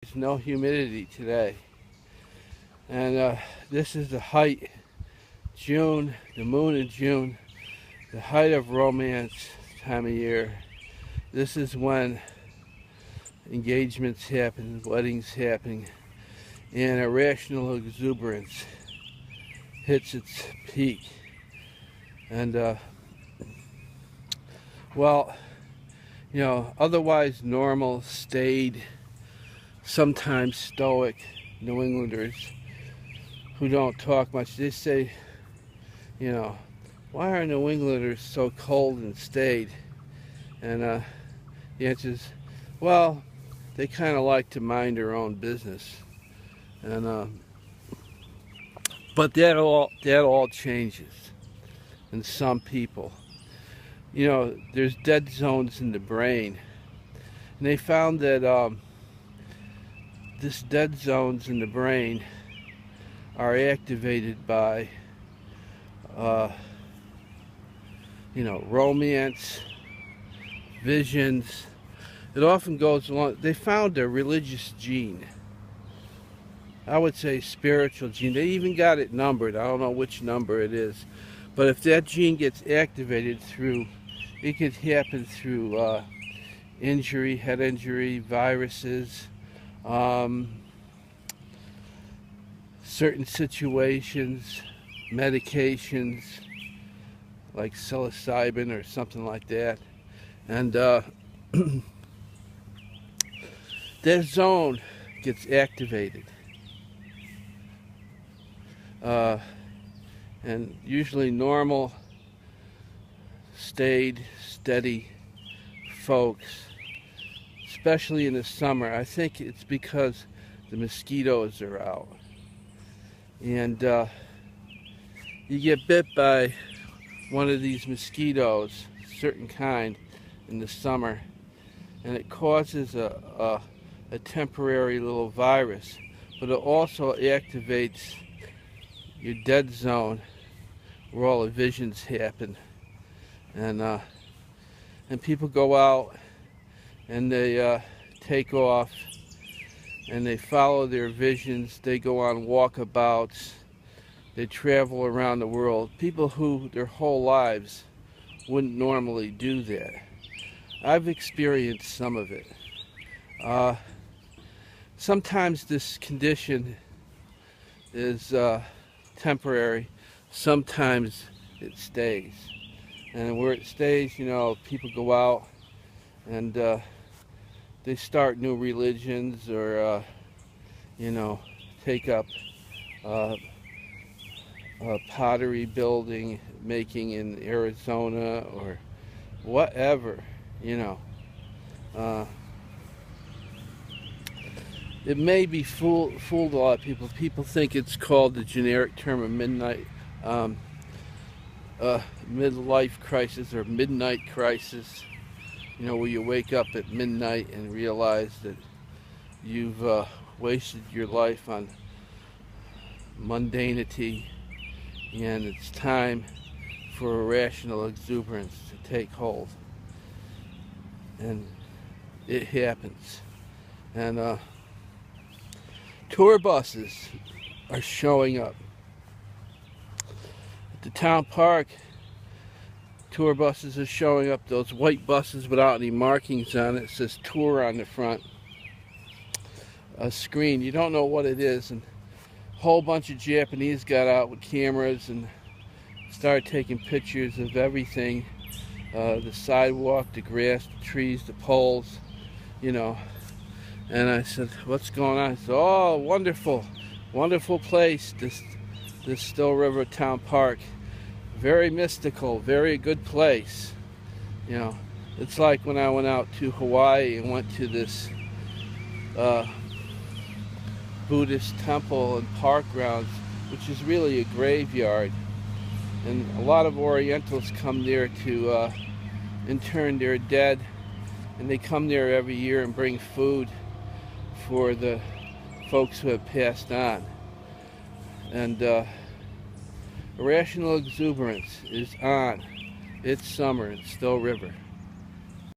There's no humidity today, and this is the height, June, the moon in June, the height of romance time of year. This is when engagements happen, weddings happen, and irrational exuberance hits its peak. And well, otherwise normal, staid, sometimes stoic New Englanders who don't talk much, they say, why are New Englanders so cold and staid? And the answer is, well, they kind of like to mind their own business. And but that all changes in some people. There's dead zones in the brain, and they found that this dead zones in the brain are activated by romance, visions. It often goes along. They found a religious gene. I would say spiritual gene. They even got it numbered. I don't know which number it is. But if that gene gets activated it could happen through injury, head injury, viruses, certain situations, medications like psilocybin or something like that. And that zone gets activated. And usually normal, staid, steady folks, especially in the summer, I think it's because the mosquitoes are out. And you get bit by one of these mosquitoes, certain kind, in the summer, and it causes a temporary little virus, but it also activates your dead zone where all the visions happen. And people go out and they take off and they follow their visions. They go on walkabouts. They travel around the world. People who their whole lives wouldn't normally do that. I've experienced some of it. Sometimes this condition is temporary. Sometimes it stays. And where it stays, people go out and they start new religions or, take up pottery building, making in Arizona or whatever, It may be fooled a lot of people. People think it's called the generic term of midlife crisis or midnight crisis, where you wake up at midnight and realize that you've wasted your life on mundanity and it's time for irrational exuberance to take hold. And it happens. And tour buses are showing up. At the town park, tour buses are showing up. Those white buses without any markings on it. It says tour on the front. A screen. You don't know what it is. And a whole bunch of Japanese got out with cameras and started taking pictures of everything. The sidewalk, the grass, the trees, the poles, And I said, what's going on? He said, oh, wonderful, wonderful place, this Still River Town Park. Very mystical, very good place. It's like when I went out to Hawaii and went to this Buddhist temple and park grounds, which is really a graveyard. And a lot of Orientals come there to intern their dead, and they come there every year and bring food for the folks who have passed on. And irrational exuberance is on. It's summer in Still River.